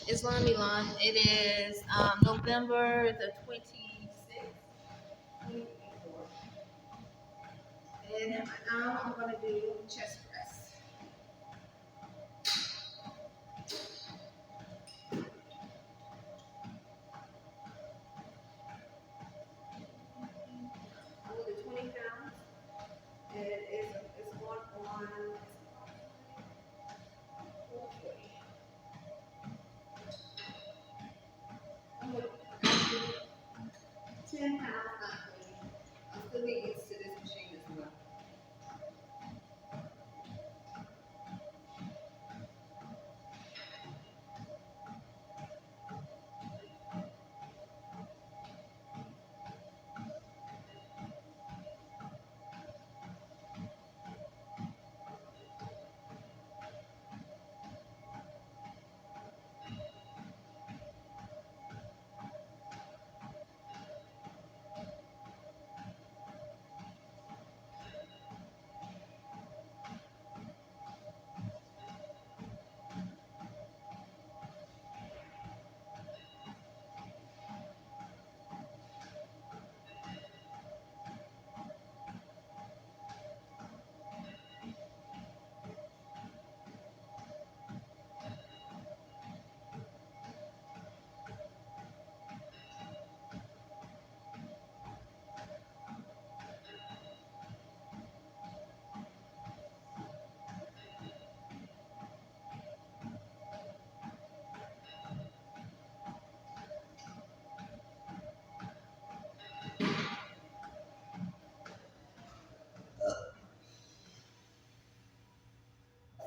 Islam Milan. It is November the 26th, 2024. And now I'm going to do chest press. I'm going to do 20 pounds. And it's one on 440. I'm going to do 10 pounds, not 20. I'm still getting used to this machine as well.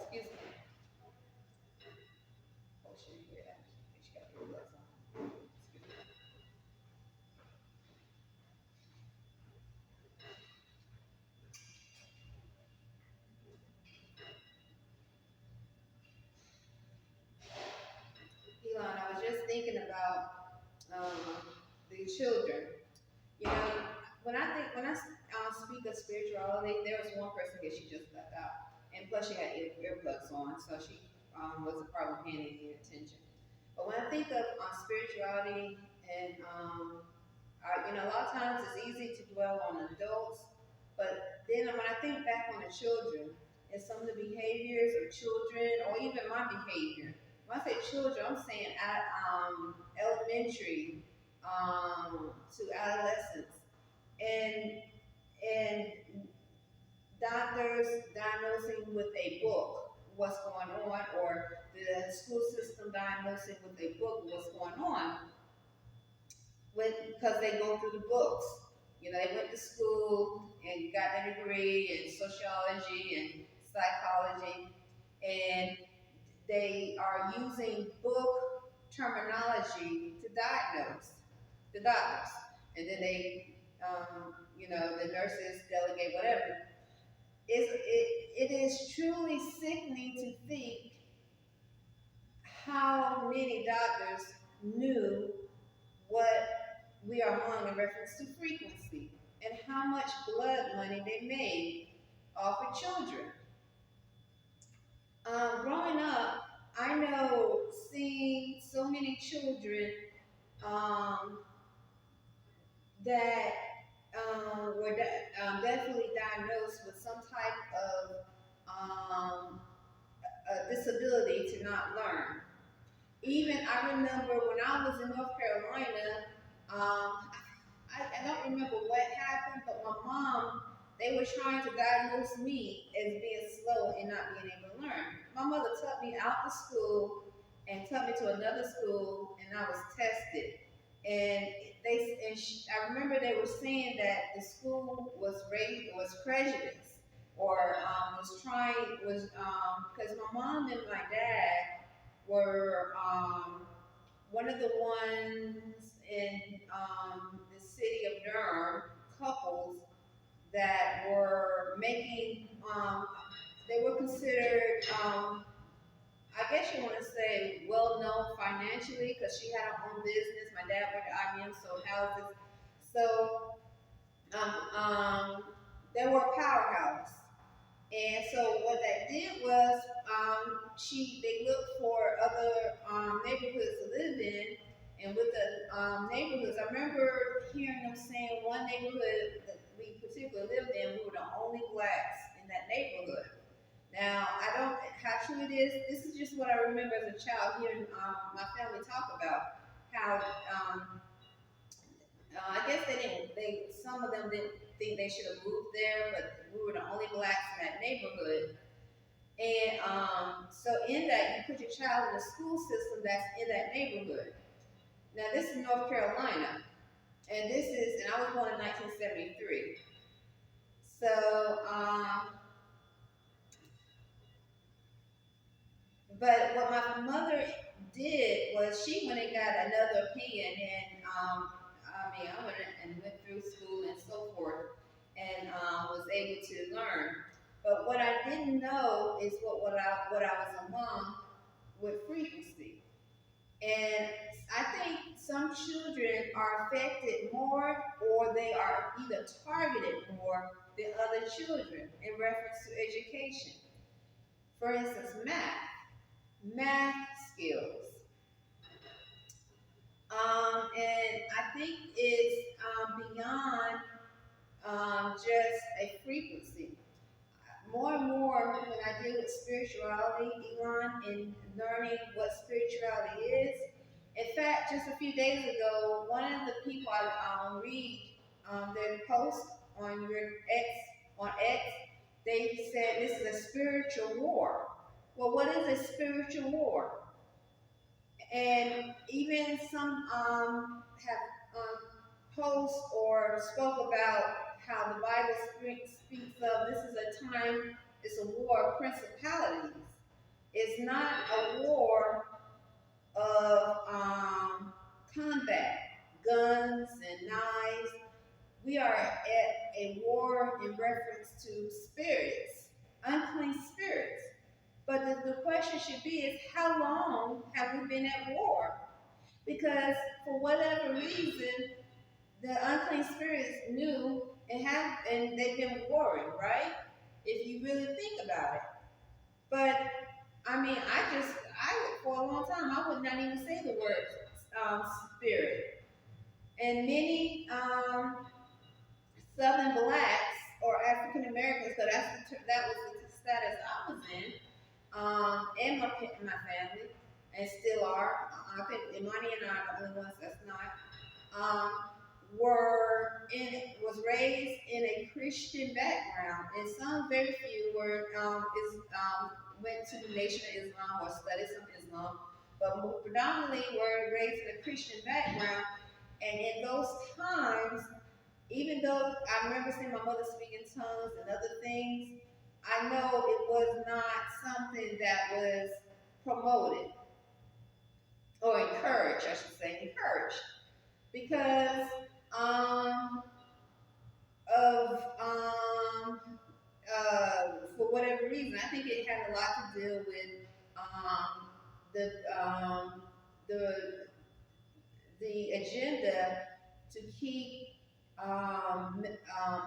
Excuse me. Oh, she didn't hear that. She got earbuds on. Excuse me. Elon, I was just thinking about the children. You know, when I speak of spirituality, there was one person that she just left out, and plus she had earplugs on, so she wasn't probably paying any attention. But when I think of spirituality, and a lot of times it's easy to dwell on adults, but then when I think back on the children and some of the behaviors of children, or even my behavior. When I say children, I'm saying at elementary to adolescence, and and doctors diagnosing with a book what's going on, or the school system diagnosing with a book what's going on, because they go through the books. You know, they went to school and got their degree in sociology and psychology, and they are using book terminology to diagnose the doctors, and then the nurses delegate whatever. It is truly sickening to think how many doctors knew what we are on in reference to frequency, and how much blood money they made off of children. Growing up, I know seeing so many children um, that were definitely diagnosed with some type of a disability to not learn. Even I remember when I was in North Carolina, I don't remember what happened, but my mom, they were trying to diagnose me as being slow and not being able to learn. My mother took me out to school and took me to another school, and I was tested. And I remember they were saying that the school was prejudiced, or because my mom and my dad were one of the ones in the city of Durham, couples that were making, they were considered, I guess you want to say, well known financially, because she had her own business. My dad worked at IBM, sold houses. So they were a powerhouse. And so what that did was, they looked for other neighborhoods neighborhoods. I remember hearing them saying one neighborhood that we particularly lived in, we were the only blacks in that neighborhood. Now, I don't, how true it is, this is just what I remember as a child hearing my family talk about how, I guess some of them didn't think they should have moved there, but we were the only blacks in that neighborhood. And so in that, you put your child in a school system that's in that neighborhood. Now, this is North Carolina, and I was born in 1973. So, but what my mother did was she went and got another opinion, and I went through school and so forth, and was able to learn. But what I didn't know is what I was among with frequency. And I think some children are affected more, or they are either targeted more than other children in reference to education. For instance, math skills. And I think it's beyond just a frequency. More and more, when I deal with spirituality, Elon, and learning what spirituality is. In fact, just a few days ago, one of the people I read their post on X, they said this is a spiritual war. Well, what is a spiritual war? And even some have posts or spoke about how the Bible speaks of this is a time, it's a war of principalities. It's not a war of combat, guns and knives. We are at a war in reference to spirits, unclean spirits. But the question should be is how long have we been at war? Because for whatever reason, the unclean spirits knew and they've been warring, right? If you really think about it. But I mean, for a long time I would not even say the word spirit. And many Southern blacks or African Americans, so that was the status I was in, and my family, and still are. I think Imani and I are the only ones that's not. Was raised in a Christian background, and some very few went to the Nation of Islam or studied some Islam, but predominantly were raised in a Christian background. And in those times, even though I remember seeing my mother speak in tongues and other things, I know it was not something that was promoted or encouraged, I should say, because for whatever reason, I think it had a lot to do with the agenda to keep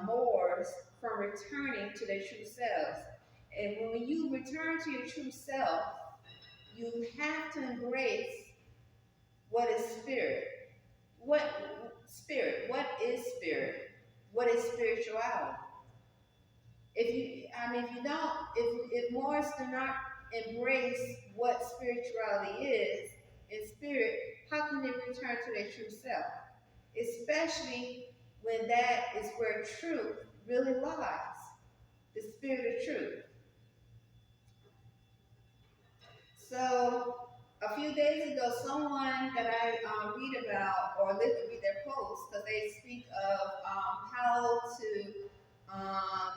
Moors from returning to their true selves. And when you return to your true self, you have to embrace what is spirit. What spirit? What is spirit? What is spirituality? If Moors do not embrace what spirituality is in spirit, how can they return to their true self? Especially when that is where truth really lies, the spirit of truth. So a few days ago, someone that I read about or read their posts, because they speak of how to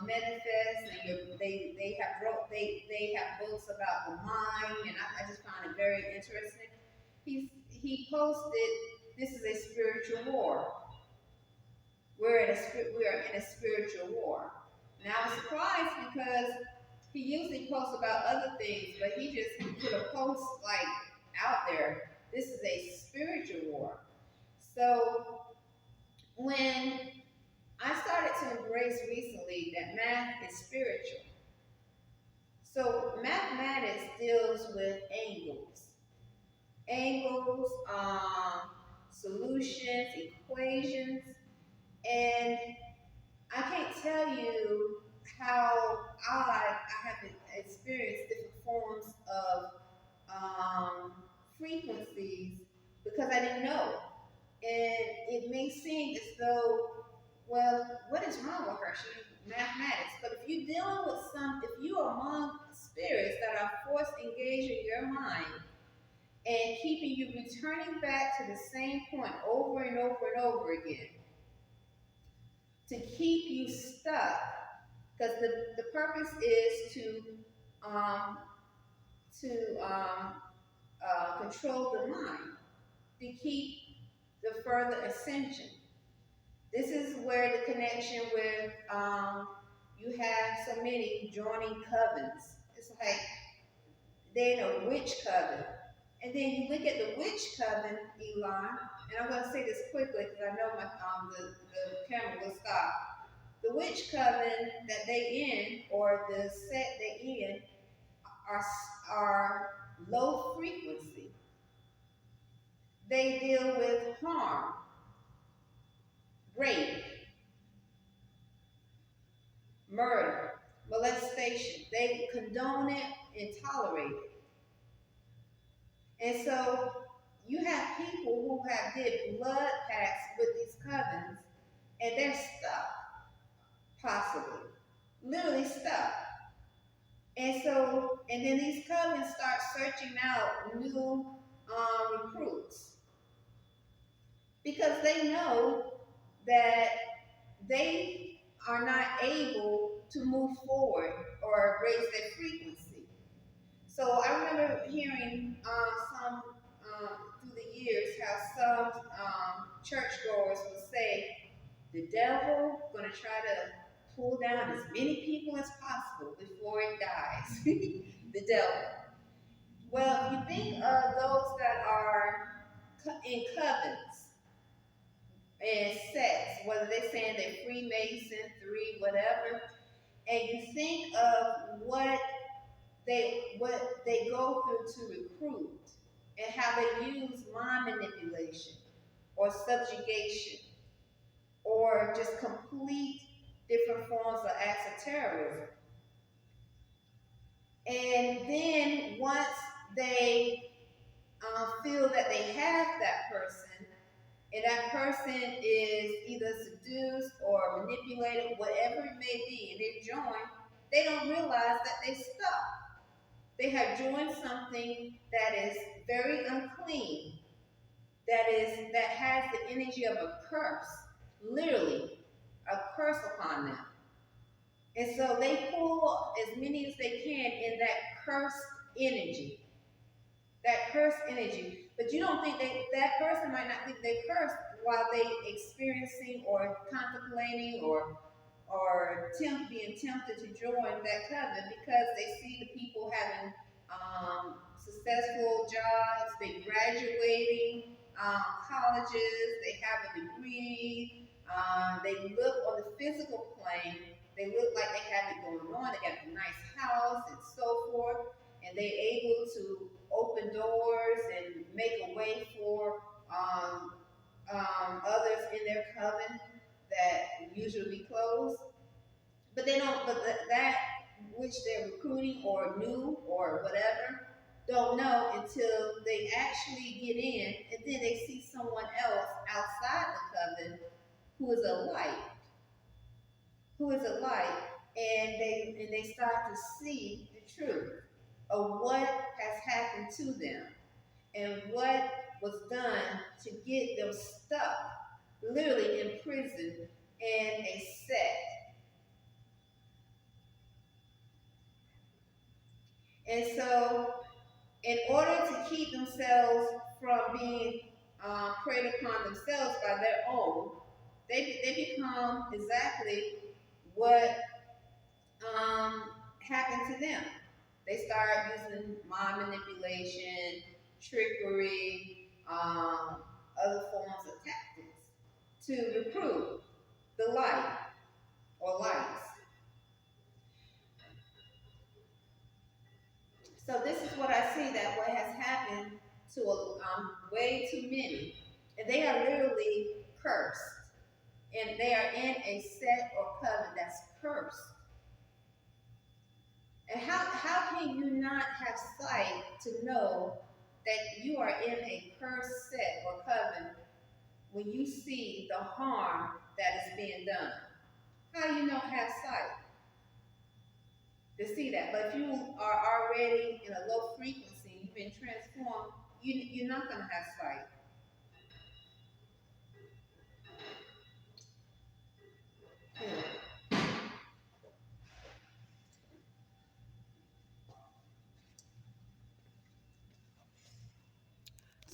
manifest, and they have books about the mind, and I just found it very interesting. He posted, "This is a spiritual war. We are in a spiritual war." Now I'm surprised because he usually posts about other things, but he just put a post like out there. This is a spiritual war. So when I started to embrace recently that math is spiritual. So mathematics deals with angles, solutions, equations, and I can't tell you how I have experienced different forms of frequencies because I didn't know. And it may seem as though, well, what is wrong with her? She's mathematics. But if you're dealing with if you are among spirits that are force engaging your mind and keeping you returning back to the same point over and over and over again, to keep you stuck, because the purpose is um, to control the mind, to keep the further ascension. This is where the connection with you have so many joining covens. It's like they're in a witch coven. And then you look at the witch coven, Elon, and I'm going to say this quickly because I know the camera will stop. The witch coven that they in, or the set they in, are low frequency. They deal with harm, rape, murder, molestation. They condone it and tolerate it. And so you have people who have did blood pacts with these covens, and they're stuck, possibly, literally stuck. And so, and then these covens start searching out new recruits because they know that they are not able to move forward or raise their frequency. So I remember hearing some through the years how some churchgoers would say, the devil going to try to pull down as many people as possible before it dies. The devil. Well, if you think of those that are in covens and sects, whether they're saying they're Freemason, three, whatever, and you think of what they go through to recruit and how they use mind manipulation or subjugation or just complete different forms of acts of terrorism. And then once they feel that they have that person, and that person is either seduced or manipulated, whatever it may be, and they join, they don't realize that they're stuck. They have joined something that is very unclean, that has the energy of a curse, literally a curse upon them. And so they pull as many as they can in that cursed energy. That cursed energy. But you don't think that person might not think they're cursed while they experiencing or contemplating or being tempted to join that coven because they see the people having successful jobs, they graduating colleges, they have a degree, they look on the physical plane, they look like they have it going on, they got a nice house and so forth, and they're able to open doors and make a way for others in their coven that usually be closed. But they don't, but that which they're recruiting or new or whatever, don't know until they actually get in and then they see someone else outside the coven who is a light, and they start to see the truth of what has happened to them and what was done to get them stuck, literally in prison in a sect. And so, in order to keep themselves from being preyed upon themselves by their own, they become exactly what happened to them. They start using mind manipulation, trickery, other forms of tactics to recruit the light or lights. So this is what I see that what has happened to way too many. And they are literally cursed. And they are in a set or coven that's cursed. And how can you not have sight to know that you are in a cursed set or coven when you see the harm that is being done? How do you not have sight to see that? But if you are already in a low frequency, you've been transformed, you're not going to have sight.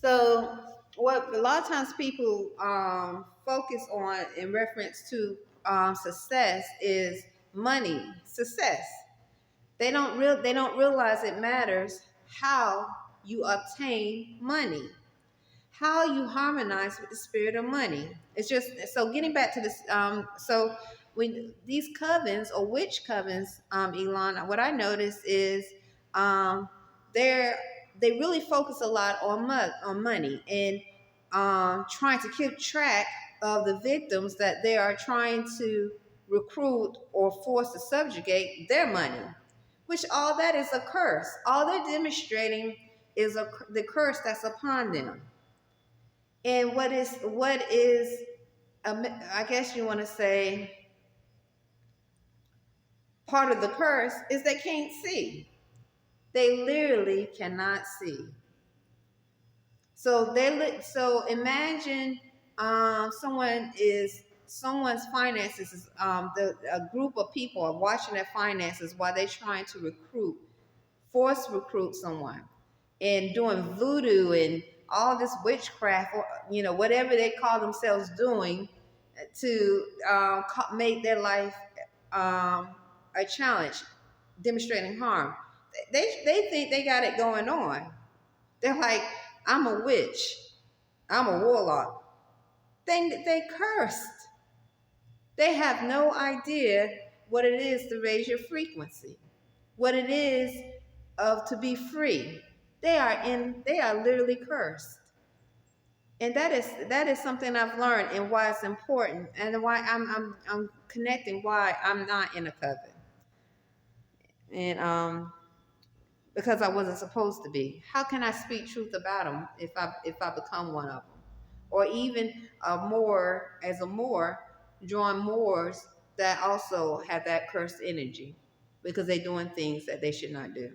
So, what a lot of times people focus on in reference to success is money, success. They don't realize it matters how you obtain money, how you harmonize with the spirit of money. It's just so getting back to this. So when these covens or witch covens, Elon, what I noticed is um, they're they really focus a lot on money and trying to keep track of the victims that they are trying to recruit or force to subjugate their money, which all that is a curse. All they're demonstrating is the curse that's upon them. And what is I guess you want to say part of the curse is they can't see. They literally cannot see. So imagine someone's finances is a group of people are watching their finances while they're trying to recruit someone and doing voodoo and all this witchcraft or whatever they call themselves doing to make their life a challenge, demonstrating harm. They think they got it going on. They're like, I'm a witch, I'm a warlock. They cursed. They have no idea what it is to raise your frequency, what it is of to be free. They are literally cursed. And that is something I've learned and why it's important and why I'm connecting why I'm not in a coven. And because I wasn't supposed to be. How can I speak truth about them if I become one of them? Or even more as a Moor, join Moors that also have that cursed energy because they're doing things that they should not do.